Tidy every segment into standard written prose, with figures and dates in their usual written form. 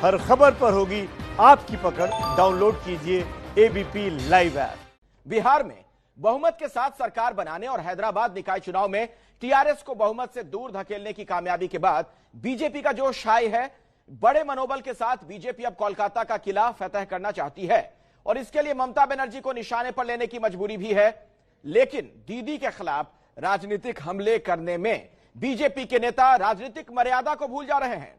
हर खबर पर होगी आपकी पकड़। डाउनलोड कीजिए एबीपी लाइव ऐप। बिहार में बहुमत के साथ सरकार बनाने और हैदराबाद निकाय चुनाव में टीआरएस को बहुमत से दूर धकेलने की कामयाबी के बाद बीजेपी का जोश हाई है। बड़े मनोबल के साथ बीजेपी अब कोलकाता का किला फतह करना चाहती है और इसके लिए ममता बनर्जी को निशाने पर लेने की मजबूरी भी है। लेकिन दीदी के खिलाफ राजनीतिक हमले करने में बीजेपी के नेता राजनीतिक मर्यादा को भूल जा रहे हैं।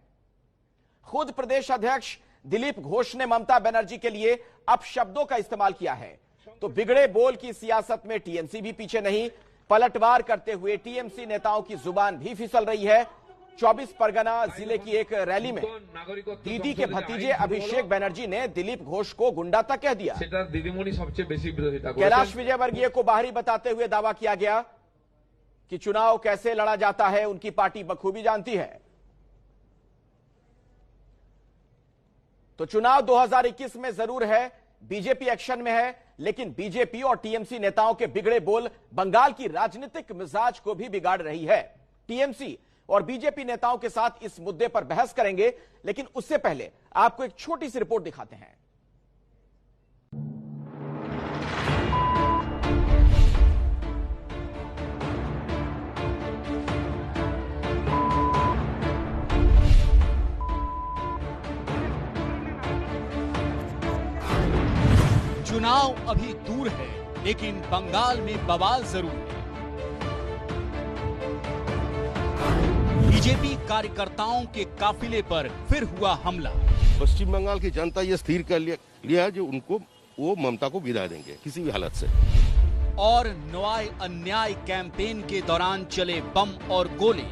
खुद प्रदेश अध्यक्ष दिलीप घोष ने ममता बनर्जी के लिए अपशब्दों का इस्तेमाल किया है। तो बिगड़े बोल की सियासत में टीएमसी भी पीछे नहीं। पलटवार करते हुए टीएमसी नेताओं की जुबान भी फिसल रही है। 24 परगना जिले की एक रैली में दीदी के भतीजे अभिषेक बनर्जी ने दिलीप घोष को गुंडा तक कह दिया। कैलाश विजयवर्गीय को बाहरी बताते हुए दावा किया गया कि चुनाव कैसे लड़ा जाता है उनकी पार्टी बखूबी जानती है। तो चुनाव 2021 में जरूर है, बीजेपी एक्शन में है, लेकिन बीजेपी और टीएमसी नेताओं के बिगड़े बोल बंगाल की राजनीतिक मिजाज को भी बिगाड़ रही है। टीएमसी और बीजेपी नेताओं के साथ इस मुद्दे पर बहस करेंगे, लेकिन उससे पहले आपको एक छोटी सी रिपोर्ट दिखाते हैं। चुनाव अभी दूर है, लेकिन बंगाल में बवाल जरूर है। बीजेपी कार्यकर्ताओं के काफिले पर फिर हुआ हमला। पश्चिम बंगाल की जनता ये स्थिर कर लिया जो वो ममता को विदा देंगे किसी भी हालत से। और न्याय अन्याय कैंपेन के दौरान चले बम और गोले।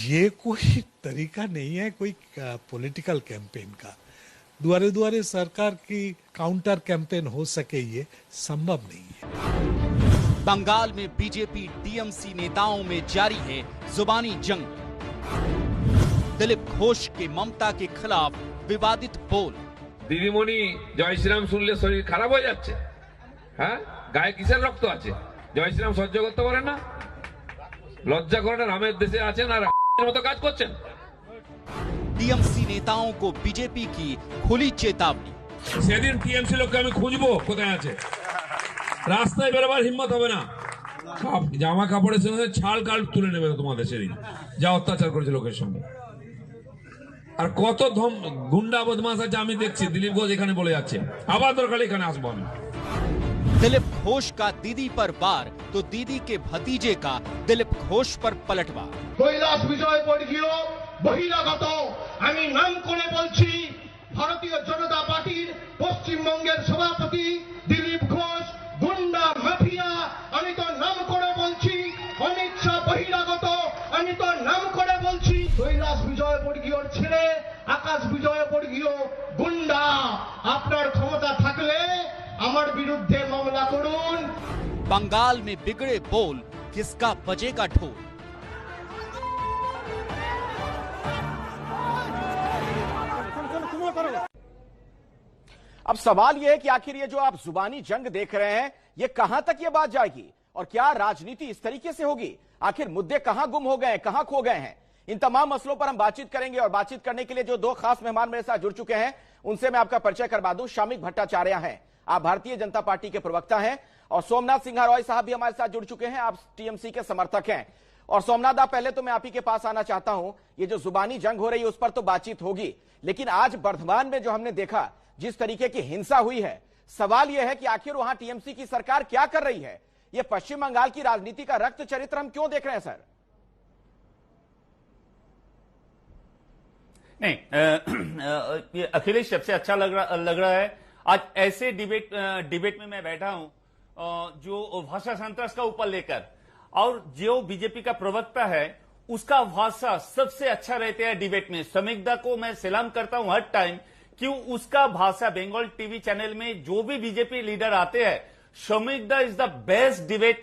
ये कोई तरीका नहीं है कोई पॉलिटिकल कैंपेन का। दुआरे दुआरे सरकार की काउंटर कैंपेन हो सके ये संभव नहीं है। बंगाल में बीजेपी टीएमसी नेताओं में जारी है जुबानी जंग। दिलीप घोष के ममता के खिलाफ विवादित बोल। दीदीमणि जय श्रीराम सुनले शरीर खराब हो जाच्छे। हाँ गाয়ে কিসের রক্ত আছে? জয় শ্রীরাম সহ্য করতে পারে না? লজ্জা করে না? রামের দেশে আছেন আর মতো কাজ করছেন। टीएमसी नेताओं को बीजेपी की खुली चेतावनी। সেদিন টিএমসি লোককে আমি খুঁজবো কোথায় আছে। রাস্তায় বেরোবার হিম্মত হবে না। জামা কাপড়ের সঙ্গে ছাল কাল তুলে নেবে তোমাদের সেদিন যা অত্যাচার করেছে লোকের সঙ্গে। আর কত গুন্ডা বদমাশ আছে আমি দেখছি। দিলীপ ঘোষ এখানে বলে যাচ্ছে আবার দরকার এখানে আসবো আমি। दिलीप घोष का दीदी पर वार तो दीदी के भतीजे का दिलीप घोष पर पलटवार। কৈলাস বিজয়বর্গীয় বহিরাগত আমি নাম করে বলছি ভারতীয় জনতা পার্টির পশ্চিমবঙ্গের সভাপতি দিলীপ ঘোষ গুন্ডা মাফিয়া। আমি তো নাম করে বলছি অমিত শাহ বহিরাগত। আমি তো নাম করে বলছি কৈলাস বিজয়বর্গীয়র ছেলে আকাশ বিজয়বর্গীয় গুন্ডা। আপনার ক্ষমতা থাকলে আমার বিরুদ্ধে মামলা করুন। बंगाल में बिगड़े बोल किसका बजेगा ढोल। अब सवाल यह है कि आखिर ये जो आप जुबानी जंग देख रहे हैं ये कहां तक ये बात जाएगी और क्या राजनीति इस तरीके से होगी? आखिर मुद्दे कहां गुम हो गए, कहां खो गए हैं? इन तमाम मसलों पर हम बातचीत करेंगे और बातचीत करने के लिए जो दो खास मेहमान मेरे साथ जुड़ चुके हैं उनसे मैं आपका परिचय करवा दूं। शामिक भट्टाचार्य हैं, आप भारतीय जनता पार्टी के प्रवक्ता हैं, और सोमनाथ सिंह रॉय साहब भी हमारे साथ जुड़ चुके हैं, आप टीएमसी के समर्थक हैं। और सोमनाथ आप पहले तो मैं आप ही के पास आना चाहता हूं। ये जो जुबानी जंग हो रही है उस पर तो बातचीत होगी, लेकिन आज बर्धमान में जो हमने देखा जिस तरीके की हिंसा हुई है, सवाल यह है कि आखिर वहां टीएमसी की सरकार क्या कर रही है? ये पश्चिम बंगाल की राजनीति का रक्त चरित्र हम क्यों देख रहे हैं सर? नहीं, ये अखिलेश सबसे अच्छा लग रहा है। आज ऐसे डिबेट में मैं बैठा हूं जो भाषा संतोष का ऊपर लेकर, और जो बीजेपी का प्रवक्ता है उसका भाषा सबसे अच्छा रहता है डिबेट में। समीक्षा को मैं सलाम करता हूं हर टाइम, क्यों उसका भाषा बंगाल टीवी चैनल में जो भी बीजेपी लीडर आते हैं, समीक्षा इज द बेस्ट डिबेट,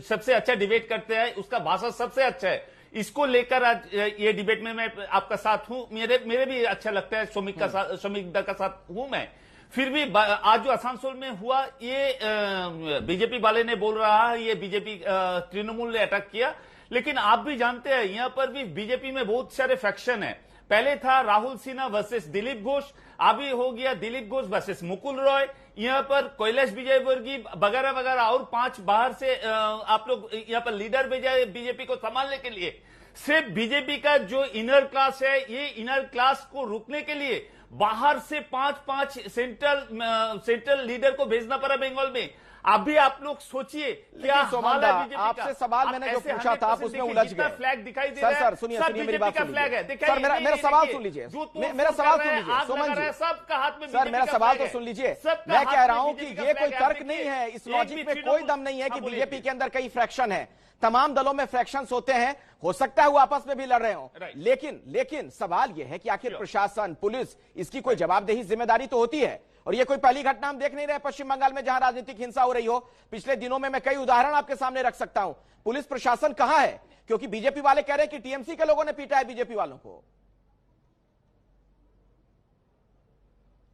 सबसे अच्छा डिबेट करते हैं, उसका भाषा सबसे अच्छा है। इसको लेकर आज ये डिबेट में मैं आपका साथ हूं। मेरे भी अच्छा लगता है, समीक्षा का साथ हूं मैं। फिर भी आज जो आसनसोल में हुआ, ये बीजेपी वाले ने बोल रहा है ये बीजेपी तृणमूल ने अटैक किया, लेकिन आप भी जानते हैं यहां पर भी बीजेपी में बहुत सारे फैक्शन है। पहले था राहुल सिन्हा वर्सेस दिलीप घोष, अभी हो गया दिलीप घोष वर्सेस मुकुल रॉय, यहां पर कैलाश विजयवर्गीय वगैरह वगैरह और 5 बाहर से आप लोग यहां पर लीडर भेजा बीजेपी को संभालने के लिए। सिर्फ बीजेपी का जो इनर क्लास है, ये इनर क्लास को रोकने के लिए बाहर से 5 सेंट्रल लीडर को भेजना पड़ा बंगाल में। अभी आप लोग सोचिए क्या हाल है बीजेपी का। आपसे सवाल मैंने जो पूछा था आप उसमें उलझ गए। फ्लैग दिखाई दे रहा है, सर सुनिए मेरी बात सुन लीजिए। सर मेरा सवाल सुन लीजिए, मेरा सवाल सुन लीजिए सोमन जी। सबका हाथ में सर मेरा सवाल तो सुन लीजिए। मैं कह रहा हूं कि ये कोई तर्क नहीं है, इस लॉजिक में कोई दम नहीं है कि बीजेपी के अंदर कई फ्रैक्शन है। तमाम दलों में फ्रैक्शंस होते हैं, हो सकता है वो आपस में भी लड़ रहे हो, लेकिन सवाल यह है कि आखिर प्रशासन, पुलिस, इसकी कोई जवाबदेही, जिम्मेदारी तो होती है। और ये कोई पहली घटना हम देख नहीं रहे पश्चिम बंगाल में जहां राजनीतिक हिंसा हो रही हो। पिछले दिनों में मैं कई उदाहरण आपके सामने रख सकता हूं। पुलिस प्रशासन कहां है? क्योंकि बीजेपी वाले कह रहे हैं कि टीएमसी के लोगों ने पीटा है बीजेपी वालों को।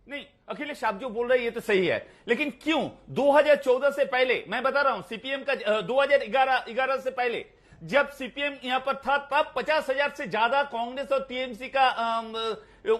नहीं, अखिलेश आप जो बोल रहे हैं ये तो सही है, लेकिन क्यों 2014 से पहले, मैं बता रहा हूं सीपीएम का 2011 से पहले जब सीपीएम यहां पर था, तब 50,000 से ज्यादा कांग्रेस और टीएमसी का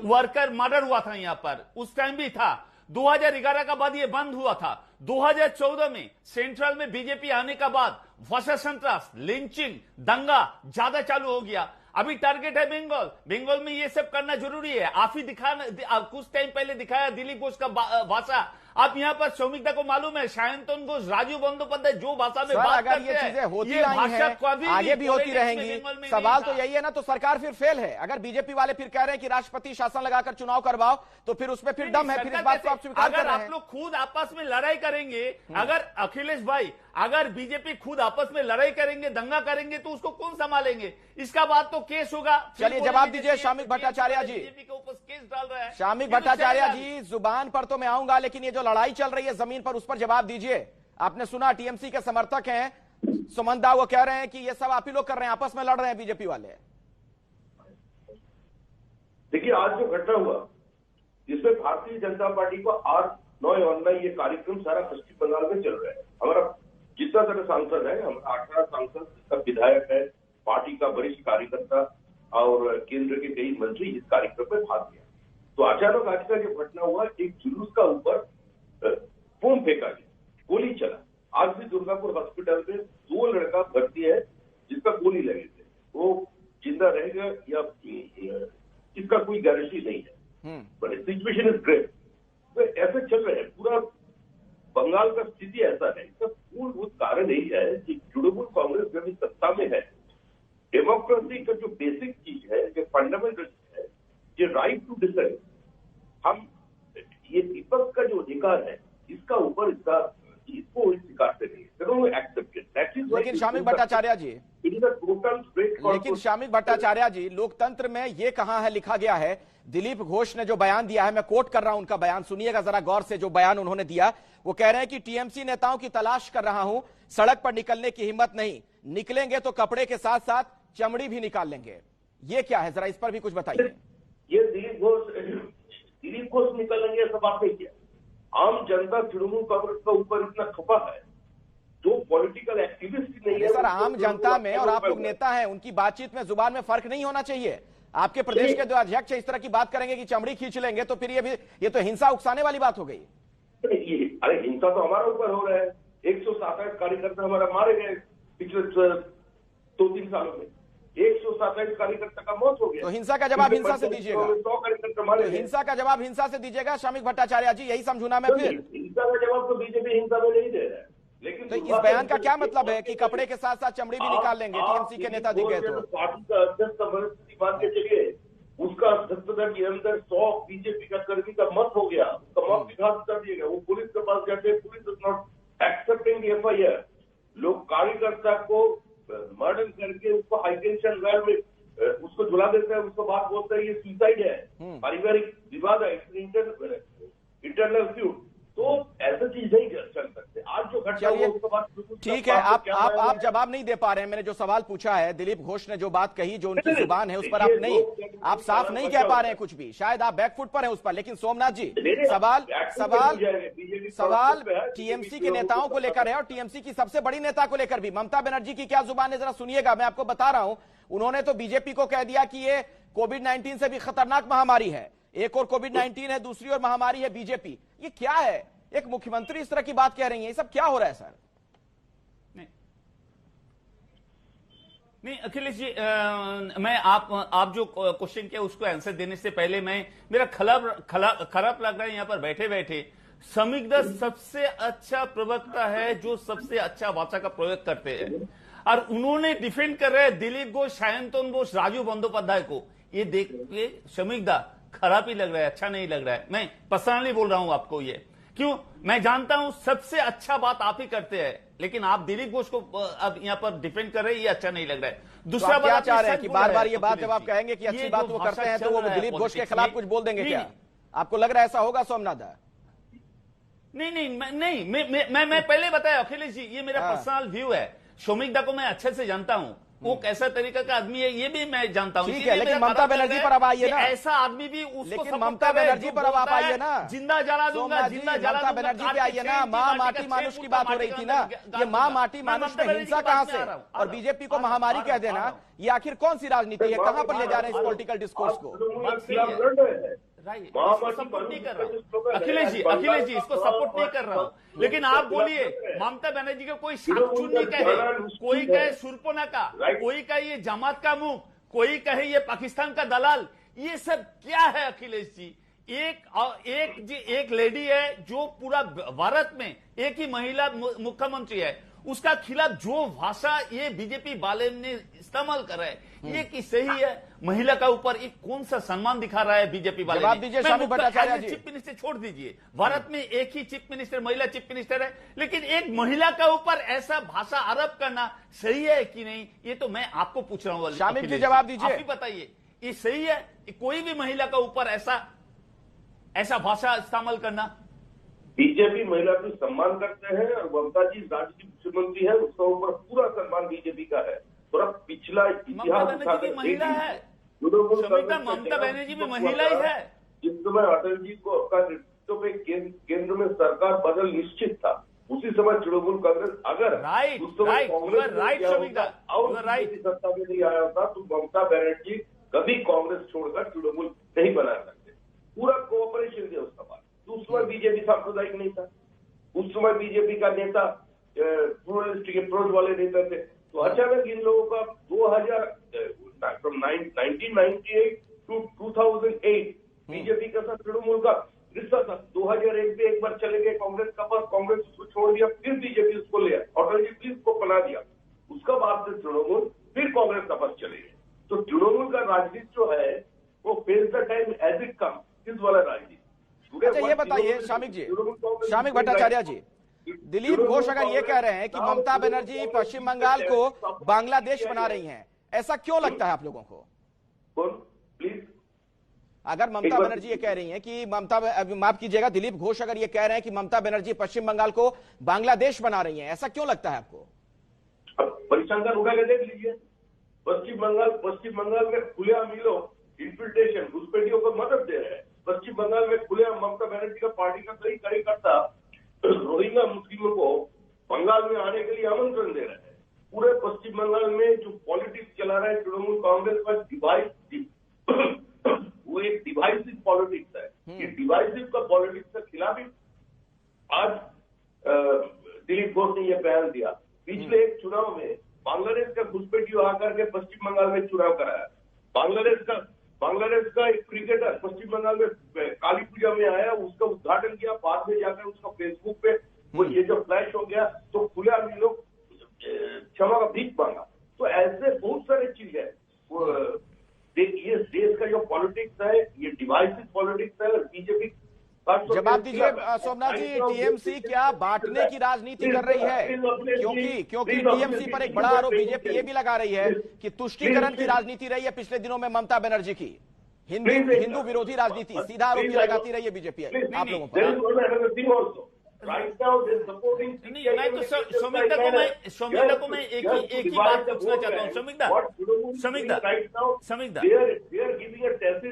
वर्कर मर्डर हुआ था यहां पर, उस टाइम भी था। 2011 का बाद ये बंद हुआ था। 2014 में सेंट्रल में बीजेपी आने का बाद भाषा संत्रास, लिंचिंग, दंगा ज्यादा चालू हो गया। अभी टारगेट है बंगाल में ये सब करना जरूरी है। आप ही कुछ टाइम पहले दिखाया दिलीप घोष का भाषा। आप यहाँ पर सौमिकता को मालूम है, सायंतन घोष, राजीव बंदोपाध्याय जो भाषा में बात करते ये चीजें होती आई हैं, आगे भी होती रहेंगी। सवाल तो यही है ना, तो सरकार फिर फेल है। अगर बीजेपी वाले फिर कह रहे हैं कि राष्ट्रपति शासन लगाकर चुनाव करवाओ, तो फिर उसमें फिर दम है, फिर इस बात को आप स्वीकार कर रहे हैं। अगर आप लोग खुद आपस में लड़ाई करेंगे, अगर अखिलेश भाई अगर बीजेपी खुद आपस में लड़ाई करेंगे, दंगा करेंगे, तो उसको कौन संभालेंगे? इसका बाद तो केस होगा। चलिए जवाब दीजिए शामिक भट्टाचार्य जी। बीजेपी के ऊपर केस डाल रहा है शामिक भट्टाचार्य जी, जुबान पर तो मैं आऊंगा, लेकिन ये जो लड़ाई चल रही है जमीन पर, उस पर जवाब दीजिए। आपने सुना टीएमसी के समर्थक हैं सुमंदा, वो कह रहे हैं कि ये सब आप ही लोग कर रहे हैं, आपस में लड़ रहे हैं बीजेपी वाले। देखिए आज जो घटना हुआ, जिसमें भारतीय जनता पार्टी को 8-9 ऑनलाइन ये कार्यक्रम सारा पश्चिम बंगाल में चल रहा है। हमारा जितना सारे सांसद है, हम 18 सांसद, सब विधायक है, पार्टी का वरिष्ठ कार्यकर्ता और केंद्र के कई मंत्री इस कार्यक्रम में भाग लिया। तो अचानक आज का जो घटना हुआ, एक जुलूस का ऊपर बम फेंका गया, गोली चला। आज भी दुर्गापुर हॉस्पिटल में 2 लड़का भर्ती है जिसका गोली लगे थे, वो जिंदा रहेगा या इसका कोई गारंटी नहीं है। But situation is grave. तो ऐसे चल रहे हैं, पूरा बंगाल का स्थिति ऐसा है। इसका मूलभूत कारण यही है कि तृणमूल कांग्रेस जब इस सत्ता में है, डेमोक्रेसी का जो बेसिक चीज है, जो फंडामेंटल चीज है, ये राइट टू डिसाइड, हम ये विपक्ष का जो अधिकार है, इसका ऊपर इसको स्वीकारते नहीं। लेकिन शामिक भट्टाचार्य जी, लेकिन शामिक भट्टाचार्य जी, लोकतंत्र में ये कहां है लिखा गया है? दिलीप घोष ने जो बयान दिया है, मैं कोट कर रहा हूं उनका बयान, सुनिएगा जरा गौर से जो बयान उन्होंने दिया। वो कह रहे हैं कि टीएमसी नेताओं की तलाश कर रहा हूं, सड़क पर निकलने की हिम्मत नहीं, निकलेंगे तो कपड़े के साथ साथ चमड़ी भी निकाल लेंगे। ये क्या है, जरा इस पर भी कुछ बताइए। ये दिलीप घोष निकलेंगे ऐसा बात नहीं किया। आम जनता तृणमूल कांग्रेस का ऊपर इतना खपा है, जो पॉलिटिकल एक्टिविस्ट नहीं है। सर आम जनता में, और आप लोग नेता हैं, उनकी बातचीत में जुबान में फर्क नहीं होना चाहिए। आपके प्रदेश के जो अध्यक्ष इस तरह की बात करेंगे कि चमड़ी खींच लेंगे, तो फिर ये तो हिंसा उकसाने वाली बात हो गई। अरे हिंसा तो हमारा ऊपर हो रहा है। 127 कार्यकर्ता हमारा मारे गए पिछले 2-3 सालों में। 127 कार्यकर्ता का मौत हो गया। तो हिंसा का जवाब हिंसा से दीजिएगा। 100 कार्यकर्ता मारे गए। हिंसा का जवाब हिंसा से दीजिएगा शामिक भट्टाचार्य जी, यही समझूना मैं फिर। हिंसा का जवाब तो बीजेपी हिंसा में नहीं दे रहा है। लेकिन तो इस बयान का क्या मतलब है कि कपड़े के साथ साथ चमड़ी भी निकाल लेंगे टीएमसी के नेता दिख गए तो? पार्टी का अध्यक्ष मान के चलिए, उसका अध्यक्षता के अंदर 100 बीजेपी का कर्मी का मत हो गया, उसका मत भी घात कर दिया गया। वो पुलिस के पास जाते हैं, police is not accepting FIR। लोग कार्यकर्ता को मर्डर करके उसको हाईटेंशन वायर में उसको झुला देते हैं, उसको बात बोलते हैं ये सुसाइड है, पारिवारिक विवाद है, इंटरनल फ्यूड। तो ऐसा चीज नहीं चल सकते। आज जो घटना हुआ उसके बाद ठीक है, आप जवाब नहीं दे पा रहे हैं। मैंने जो सवाल पूछा है, दिलीप घोष ने जो बात कही, जो उनकी जुबान है उस पर आप साफ नहीं कह पा रहे हैं कुछ भी। शायद आप बैकफुट पर हैं उस पर। लेकिन सोमनाथ जी, सवाल टीएमसी के नेताओं को लेकर है और टीएमसी की सबसे बड़ी नेता को लेकर भी। ममता बनर्जी की क्या जुबान है, जरा सुनिएगा। मैं आपको बता रहा हूं, उन्होंने तो बीजेपी को कह दिया कि ये कोविड-19 से भी खतरनाक महामारी है। एक और कोविड-19 है, दूसरी ओर महामारी है बीजेपी। ये क्या है? एक मुख्यमंत्री इस तरह की बात कह रही है, ये सब क्या हो रहा है सर? नहीं अखिलेश जी, मैं आप जो क्वेश्चन किया उसको आंसर देने से पहले मेरा खराब लग रहा है यहाँ पर बैठे बैठे। समिग्धा सबसे अच्छा प्रवक्ता है जो सबसे अच्छा भाषा का प्रयोग करते हैं, और उन्होंने डिफेंड कर रहे हैं दिलीप घोष, सायंतन बोस, राजू बंदोपाध्याय को। ये देख के समिग्धा खराब ही लग रहा है, अच्छा नहीं लग रहा है। मैं पर्सनली बोल रहा हूं आपको। ये क्यों? मैं जानता हूं सबसे अच्छा बात आप ही करते हैं, लेकिन आप दिलीप घोष को अब यहाँ पर डिफेंड कर रहे हैं, ये अच्छा नहीं लग रहा है। दूसरा बात क्या चाह रहे हैं कि बार बार ये बात जब आप कहेंगे कि अच्छी बात वो करते हैं तो वो दिलीप घोष के खिलाफ कुछ बोल देंगे क्या? आपको लग रहा है ऐसा होगा सोमनाथ? नहीं, मैं पहले बताया अखिलेश जी, ये मेरा पर्सनल व्यू है। समिग्धा को मैं अच्छे से जानता हूं, वो कैसा तरीका का आदमी है ये भी मैं जानता हूं। ठीक है, लेकिन ममता बनर्जी पर अब आइए ना। ऐसा आदमी भी उसको, लेकिन ममता बनर्जी पर अब आप आइए ना। जिंदा जला दूंगा, जिंदा जला दूंगा। ममता बनर्जी पे आइए ना। माँ माटी मानुष की बात हो रही थी ना। ये माँ माटी मानुष में हिंसा कहां से? और बीजेपी को महामारी कह देना, ये आखिर कौन सी राजनीति है? कहां पर ले जा रहे हैं इस पॉलिटिकल डिस्कोर्स को? सपोर्ट नहीं कर रहा हूं अखिलेश जी, इसको सपोर्ट नहीं कर रहा हूं। लेकिन आप बोलिए, ममता बनर्जी को कोई शाकचून्नी कहे, कोई कहे सुरपोना, कोई कहे ये जमात का मुख, कोई कहे ये पाकिस्तान का दलाल, ये सब क्या है अखिलेश जी? एक लेडी है जो पूरा भारत में एक ही महिला मुख्यमंत्री है, उसका खिलाफ जो भाषा ये बीजेपी वाले ने इस्तेमाल कर रहा है, ये कि सही है? महिला का ऊपर एक कौन सा सम्मान दिखा रहा है बीजेपी वाले? जवाब दीजिए शामिक भट्टाचार्य जी। चीफ मिनिस्टर छोड़ दीजिए, भारत में एक ही चीफ मिनिस्टर, महिला चीफ मिनिस्टर है, लेकिन एक महिला का ऊपर ऐसा भाषा आरोप करना सही है कि नहीं, ये तो मैं आपको पूछ रहा हूँ। शामिक जी जवाब दीजिए, आप ही बताइए, ये सही है? कोई भी महिला का ऊपर ऐसा भाषा इस्तेमाल करना? बीजेपी महिला को सम्मान करते हैं और ममता जी राज्य की मुख्यमंत्री है, उसका ऊपर पूरा सम्मान बीजेपी का है। थोड़ा पिछला इतिहास महिला है, ममता बनर्जी भी महिला ही है। जिस समय अटल जी को अपना नेतृत्व में केंद्र में सरकार बदल निश्चित था, उसी समय तृणमूल कांग्रेस अगर उस समय कांग्रेस सत्ता में नहीं आया था तो ममता बनर्जी कभी कांग्रेस छोड़कर तृणमूल नहीं बना सकते। पूरा कोऑपरेशन दिया उसका बाद। उस समय बीजेपी सांप्रदायिक नहीं था, उस समय बीजेपी का नेता प्लूरलिस्टिक अप्रोच वाले नेता थे। तो अचानक इन लोगों का 1998 to 2008 बीजेपी का साथ तृणमूल का रिश्ता था। 2001 में एक बार चले गए कांग्रेस का पास, कांग्रेस उसको छोड़ दिया, फिर बीजेपी उसको लिया, अटल जी फिर उसको बना दिया। उसका बाद से तृणमूल फिर कांग्रेस का पास चले गए। तो तृणमूल का राजनीति जो है वो face the time as it come, इस वाला राजनीति। अच्छा ये बताइए शामिक जी, शामिक भट्टाचार्य जी, दिलीप घोष अगर ये कह रहे हैं कि ममता बनर्जी पश्चिम बंगाल को बांग्लादेश बना रही हैं, ऐसा क्यों लगता है आप लोगों को? प्लीज, अगर ममता बनर्जी ये कह रही हैं कि माफ कीजिएगा, दिलीप घोष अगर ये कह रहे हैं कि ममता बनर्जी पश्चिम बंगाल को बांग्लादेश बना रही हैं, ऐसा क्यों लगता है आपको? अब परिसंख्यान उठा के देख लीजिए। पश्चिम बंगाल में खुलेआम लोग इन्फिल्ट्रेशन घुसपैठियों को मदद दे रहे हैं। पश्चिम बंगाल में खुलेआम ममता बनर्जी का पार्टी का कई कार्यकर्ता रोहिंग्या मुस्लिमों को बंगाल में आने के लिए आमंत्रण दे रहे हैं। पूरे पश्चिम बंगाल में जो पॉलिटिक्स चला रहा है तृणमूल कांग्रेस का वो एक डिवाइसिव पॉलिटिक्स है। ये डिवाइसिव का पॉलिटिक्स के खिलाफ ही आज दिलीप घोष ने यह बयान दिया। पिछले एक चुनाव में बांग्लादेश का घुसपैठियों आकर के पश्चिम बंगाल में चुनाव कराया। बांग्लादेश का एक क्रिकेटर पश्चिम बंगाल में काली पूजा में आया, उसका उद्घाटन किया, बाद में जाकर उसका फेसबुक पे वो ये जो फ्लैश हो गया तो खुलेआम लोग क्षमा का भीख मांगा। तो ऐसे बहुत सारे चीज है। ये देश का जो पॉलिटिक्स है ये डिवाइसिव पॉलिटिक्स है और बीजेपी। जवाब दीजिए सोमनाथ जी, टीएमसी क्या बांटने की राजनीति कर रही है? क्योंकि टीएमसी पर एक बड़ा आरोप बीजेपी ये भी लगा रही है कि तुष्टीकरण की राजनीति रही है पिछले दिनों में ममता बनर्जी की, हिंदू विरोधी राजनीति, सीधा आरोप लगाती रही है बीजेपी आप लोगों पर। right now they're supporting नहीं, मैं तो सौमिकदा को मैं एक ही बात पूछना चाहता हूँ।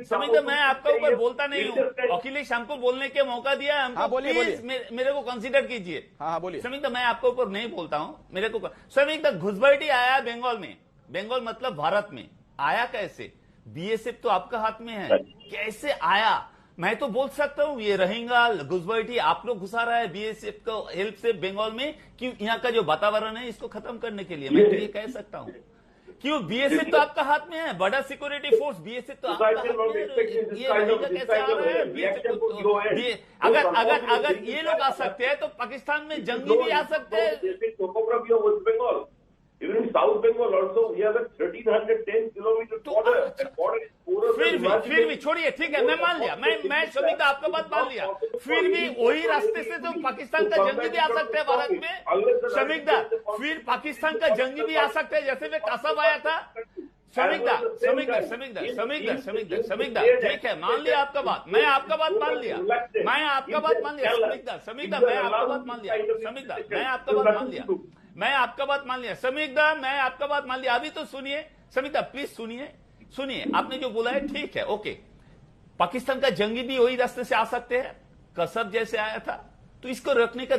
सौमिकदा मैं आपका ऊपर बोलता नहीं हूँ, अखिलेश हमको बोलने के मौका दिया है हमको। प्लीज मेरे को कंसीडर कीजिए। हाँ बोलिए। सौमिकदा मैं आपके ऊपर नहीं बोलता हूँ, मेरे को सौमिकदा घुसपैठी आया बंगाल में, बंगाल मतलब भारत में आया कैसे? बीएसएफ तो आपका हाथ में है, कैसे आया? मैं तो बोल सकता हूँ ये रहेगा घुसपैठी आप लोग घुसा रहा है बीएसएफ को हेल्प से बंगाल में, कि यहाँ का जो वातावरण है इसको खत्म करने के लिए। मैं तो ये कह सकता हूँ क्यों, बीएसएफ तो आपका हाथ में है, बड़ा सिक्योरिटी फोर्स बीएसएफ तो आपका हाथ में है। ये रहेगा कैसे आ रहा है बीएसएफ? अगर ये लोग आ सकते हैं तो पाकिस्तान में जंगी भी आ सकते हैं। Even in South Bengal also, we have a 1310 kilometer border. And border is फिर भी छोड़िए, ठीक है, मैं मान लिया, मैं सौमिकदा आपका बात मान लिया। फिर भी वही रास्ते से तो पाकिस्तान का जंगी भी आ सकते हैं भारत में सौमिकदा, फिर पाकिस्तान का जंगी भी आ सकते हैं, जैसे वे कासब आया था। सौमिकदा ठीक है, मान लिया आपका बात, मैं आपका बात मान लिया, सौमिकदा मैं आपका बात मान लिया, सौमिकदा मैं आपका बात मान लिया, सौमिकदा मैं आपका बात मान लिया। अभी तो सुनिए सौमिकदा, प्लीज सुनिए, आपने जो बोला है ठीक है, ओके। पाकिस्तान का जंगी भी वही रास्ते से आ सकते हैं, कसब जैसे आया था, तो इसको रोकने का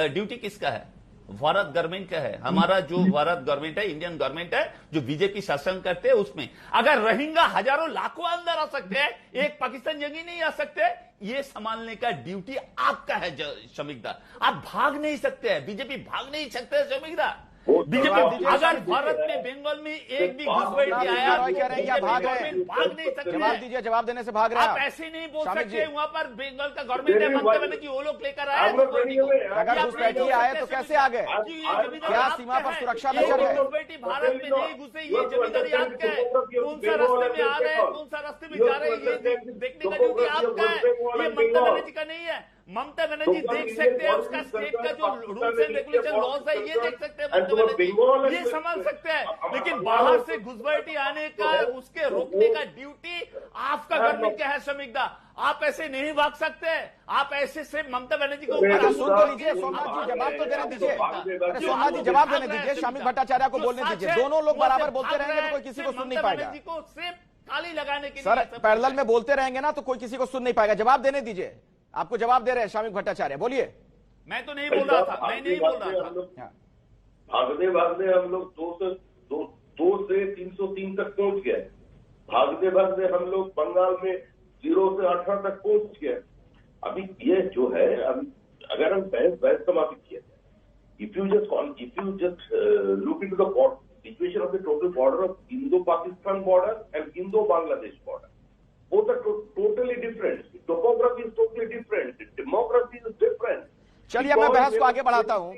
ड्यूटी किसका है? भारत गवर्नमेंट का है। हमारा जो भारत गवर्नमेंट है, इंडियन गवर्नमेंट है, जो बीजेपी शासन करते हैं, उसमें अगर रोहिंग्या हजारों लाखों अंदर आ सकते हैं, एक पाकिस्तान जंगी नहीं आ सकते, ये संभालने का ड्यूटी आपका है सौमिकदा। आप भाग नहीं सकते हैं, बीजेपी भाग नहीं सकते है सौमिकदा। बीजेपी अगर भारत में बंगाल में एक भी घुसपैठी आया, भाग नहीं सकते। जवाब दीजिए, जवाब देने से भाग रहे हैं आप ऐसे नहीं बोल सकते। वहां पर बंगाल का गवर्नमेंट है, ममता बनर्जी वो लोग लेकर आए। अगर घुसपैठी आए तो कैसे आ गए? क्या सीमा पर सुरक्षा नजर है? घुसपैठी भारत में नहीं घुसे, ये जमींदारी आपका है। कौन सा रास्ते में आ रहे हैं, कौन सा रास्ते में जा रहे हैं, ये देखने का ड्यूटी आपका है, ये ममता बनर्जी का नहीं है। ममता बनर्जी देख सकते हैं, उसका स्टेट का जो रूल्स एंड रेगुलेशन लॉज है ये देख सकते हैं, ममता बनर्जी ये संभाल सकते हैं। लेकिन बाहर से घुसपैठी आने का, उसके रोकने का ड्यूटी आपका गवर्नमेंट का है सौमिकदा। आप ऐसे नहीं भाग सकते, आप ऐसे से ममता बनर्जी को ऊपर सुन तो लीजिए। सोमनाथ जी जवाब तो देने दीजिए, सोमनाथ जी जवाब देने दीजिए, शामिक भट्टाचार्य को बोलने दीजिए। दोनों लोग बराबर बोलते रहेंगे तो कोई किसी को सुन नहीं पाएगा। को सिर्फ ताली लगाने के सर पैरेलल में बोलते रहेंगे ना तो कोई किसी को सुन नहीं पाएगा। जवाब देने दीजिए, आपको जवाब दे रहे हैं शामिक भट्टाचार्य, बोलिए। मैं तो नहीं बोल रहा था, मैं नहीं बोल रहा था। भागते भागते हम लोग 2 से 303 तक पहुंच गए। भागते भागते हम लोग बंगाल में 0 से 18 तक पहुंच गए। अभी ये जो है, अभी अगर हम बहस समाप्त किया, if you just look into the situation of the total border of Indo-Pakistan border and Indo-Bangladesh border, both are totally different. Topography is totally different. Demography is different. चलिए मैं बहस को आगे बढ़ाता हूं,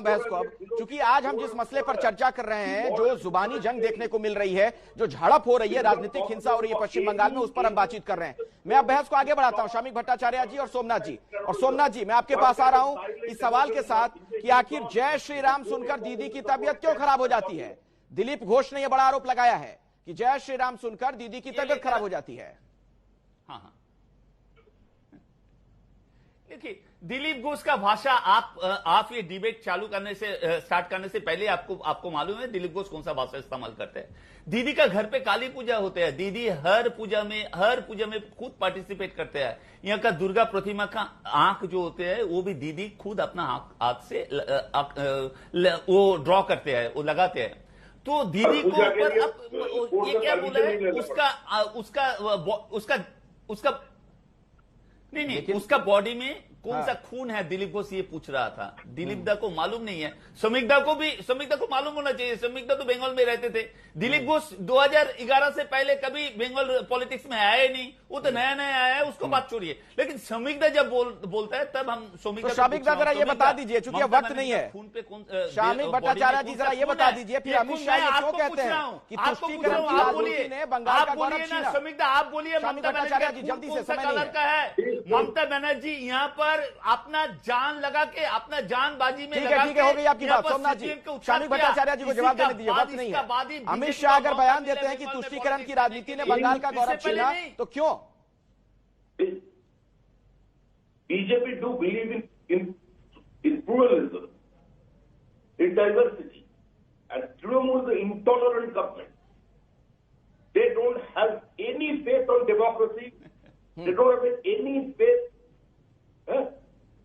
बहस को। अब चूंकि आज हम जिस मसले पर चर्चा कर रहे हैं, जो जुबानी जंग देखने को मिल रही है, जो झड़प हो रही है, राजनीतिक हिंसा हो रही है पश्चिम बंगाल में, उस पर हम बातचीत कर रहे हैं। मैं अब बहस को आगे बढ़ाता हूं, शामिक भट्टाचार्य जी और सोमनाथ जी। और सोमनाथ जी, मैं आपके पास आ रहा हूं इस सवाल के साथ कि आखिर जय श्री राम सुनकर दीदी की तबीयत क्यों खराब हो जाती है? दिलीप घोष ने यह बड़ा आरोप लगाया है कि जय श्री राम सुनकर दीदी की तबीयत खराब हो जाती है। हाँ, देखिए दिलीप घोष का भाषा, आप ये डिबेट चालू करने से स्टार्ट करने से पहले आपको मालूम है दिलीप घोष कौन सा भाषा इस्तेमाल करते हैं? दीदी का घर पे काली पूजा होते हैं, दीदी हर पूजा में खुद पार्टिसिपेट करते हैं। यहाँ का दुर्गा प्रतिमा का आंख जो होते हैं वो भी दीदी खुद अपना हाथ से वो ड्रॉ करते हैं, वो लगाते हैं। तो दीदी को ऊपर अब ये क्या बोला है, उसका बॉडी में कौन सा खून है, दिलीप घोष ये पूछ रहा था। दिलीप दा को मालूम नहीं है, सौमिकदा को मालूम होना चाहिए। सौमिकदा तो बंगाल में रहते थे। दिलीप घोष 2011 से पहले कभी बंगाल पॉलिटिक्स में आया ही नहीं, वो तो नया आया है, उसको बात छोड़िए। लेकिन सौमिकदा जब बोलता है तब हम सौमिकदा जरा ये बता दीजिए, चूंकि वक्त नहीं है। खून पे कौन, शामिक भट्टाचार्य जी जरा ये बता दीजिए, फिर अमित शाह क्यों कहते हैं कि तुष्टीकरण की राजनीति ने बंगाल का गौरव छीना? सौमिकदा आप बोलिए, ममता बनर्जी जल्दी से समय कलर का है? ममता बनर्जी यहाँ पर अपना जान लगा के, अपना जान बाजी में लगा के, हो गई आपकी बात। सोमनाथ जी, शामिक भट्टाचार्य जी को जवाब देने दीजिए, वक्त नहीं है। अमित शाह अगर बयान देते हैं कि तुष्टीकरण की राजनीति ने बंगाल का गौरव छीना, तो क्यों? BJP do believe in pluralism, in diversity, and Trinamool is an intolerant government. They don't have any faith on democracy. They don't have any faith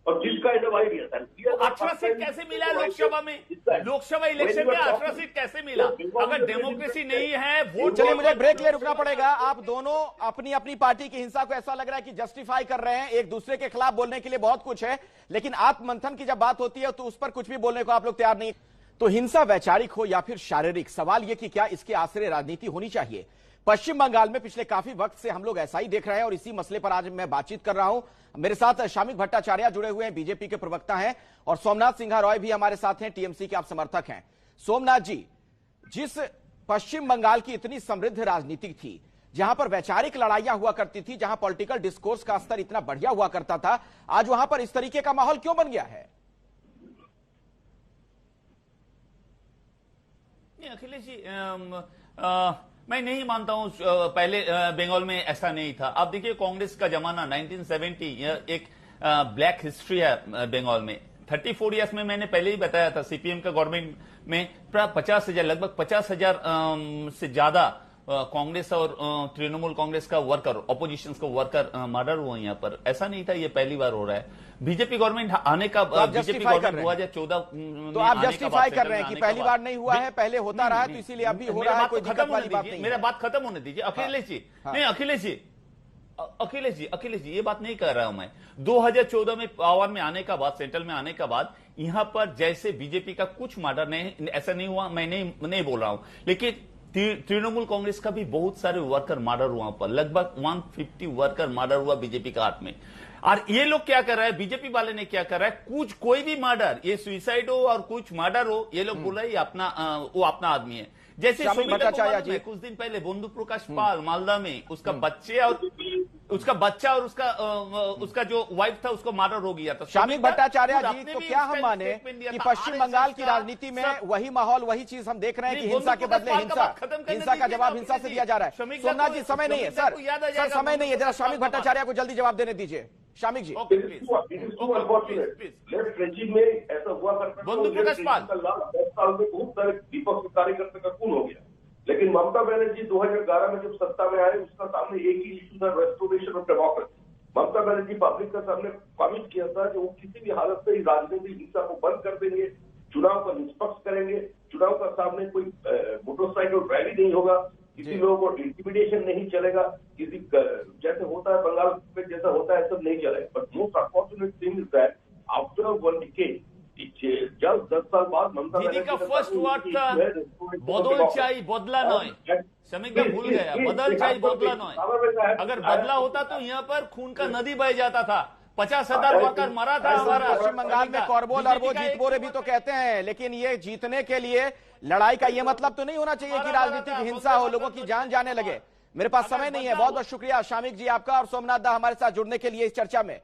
of this kind of ideas. And 18 seat कैसे मिला लोकसभा में? Lok Sabha election में 18 seat कैसे मिला? अगर democracy नहीं है, vote. चलिए, मुझे ब्रेक ले रुकना पड़ेगा। आप दोनों अपनी अपनी पार्टी की हिंसा को ऐसा लग रहा है कि जस्टिफाई कर रहे हैं। एक दूसरे के खिलाफ बोलने के लिए बहुत कुछ है, लेकिन आत्ममंथन की जब बात होती है तो उस पर कुछ भी बोलने को आप लोग तैयार नहीं। तो हिंसा वैचारिक हो या फिर शारीरिक, सवाल यह कि क्या इसके आश्रय राजनीति होनी चाहिए। पश्चिम बंगाल में पिछले काफी वक्त से हम लोग ऐसा ही देख रहे हैं और इसी मसले पर आज मैं बातचीत कर रहा हूं। मेरे साथ शामिक भट्टाचार्य जुड़े हुए हैं, बीजेपी के प्रवक्ता हैं, और सोमनाथ सिन्हा रॉय भी हमारे साथ हैं, टीएमसी के आप समर्थक हैं। सोमनाथ जी, जिस पश्चिम बंगाल की इतनी समृद्ध राजनीति थी, जहां पर वैचारिक लड़ाइयां हुआ करती थी, जहां पॉलिटिकल डिस्कोर्स का स्तर इतना बढ़िया हुआ करता था, आज वहां पर इस तरीके का माहौल क्यों बन गया है? अखिलेश जी, मैं नहीं मानता हूं पहले बंगाल में ऐसा नहीं था। आप देखिए, कांग्रेस का जमाना 1970 एक ब्लैक हिस्ट्री है बंगाल में। 34 ईयर्स में मैंने पहले ही बताया था, सीपीएम का गवर्नमेंट में प्राय 50,000, लगभग 50,000 से ज्यादा कांग्रेस और तृणमूल कांग्रेस का वर्कर, ऑपोजिशन का वर्कर मर्डर हुआ यहाँ पर। ऐसा नहीं था, ये पहली बार हो रहा है। बीजेपी गवर्नमेंट आने का, बीजेपी गवर्नमेंट 2014 तो आप जस्टिफाई कर रहे हैं कि पहली बार नहीं हुआ है, पहले होता रहा है, तो इसीलिए अभी हो रहा है। कोई दिक्कत वाली बात नहीं। मेरा बात खत्म होने दीजिए अखिलेश जी। नहीं अखिलेश जी, ये बात नहीं कर रहा हूं मैं। 2014 में पावर में आने का बाद, सेंट्रल में आने का बाद, यहां पर जैसे बीजेपी का कुछ मर्डर नहीं, ऐसा नहीं हुआ, मैं नहीं बोल रहा हूं, लेकिन तृणमूल कांग्रेस का भी बहुत सारे वर्कर मर्डर हुआ पर। लगभग 150 वर्कर मर्डर हुआ बीजेपी का हाथ में। और ये लोग क्या कर रहा है, बीजेपी वाले ने क्या कर रहा है, कोई भी मर्डर, ये सुइसाइड हो और कुछ मर्डर हो, ये लोग बोल रहे हैं वो अपना आदमी है। जैसे कुछ दिन पहले बंधु प्रकाश पाल मालदा में उसका बच्चा और उसका जो वाइफ था, उसको मर्डर हो गया था। शामिक भट्टाचार्य जी, तो क्या हम माने कि पश्चिम बंगाल की राजनीति में वही माहौल, वही चीज हम देख रहे हैं कि हिंसा के बदले हिंसा का जवाब हिंसा से दिया जा रहा है? सोमनाथ जी, समय नहीं है सर, समय नहीं है, जरा शामिक भट्टाचार्य को जल्दी जवाब देने दीजिए। शामिक जी, ऐसा हुआ करता, बंधु प्रकाश पाल 10 साल में बहुत सारे विपक्ष कार्यकर्ता का खून हो गया। लेकिन ममता बनर्जी 2011 में जब सत्ता में आए, उसका सामने एक ही इशू था, restoration of democracy. Mamata Banerjee public का सामने कमिट किया था कि वो किसी भी हालत में राजनीतिक हिंसा को बंद कर देंगे, चुनाव को निष्पक्ष करेंगे, चुनाव का सामने कोई मोटरसाइकिल रैली नहीं होगा, किसी लोगों को इंटिमिडेशन नहीं चलेगा, किसी जैसे होता है बंगाल में जैसा होता है सब नहीं चलेगा। But most unfortunate thing is that after 1 decade, जब 10 साल बाद ममता दीदी का फर्स्ट वर्ड था बदल चाहिए, बदला नहीं। समीक भूल गया, बदल चाहिए, बदला नहीं। अगर बदला होता तो यहाँ पर खून का नदी बह जाता था। 50,000 वर्कर मरा था हमारा। पश्चिम बंगाल में कौरबोल अरबो जीत बोरे भी तो कहते हैं, लेकिन ये जीतने के लिए लड़ाई का ये मतलब तो नहीं होना चाहिए कि राजनीतिक हिंसा हो, लोगों की जान जाने लगे। मेरे पास समय नहीं है। बहुत बहुत शुक्रिया शामिक जी आपका और सोमनाथ दा हमारे साथ जुड़ने के लिए इस चर्चा में।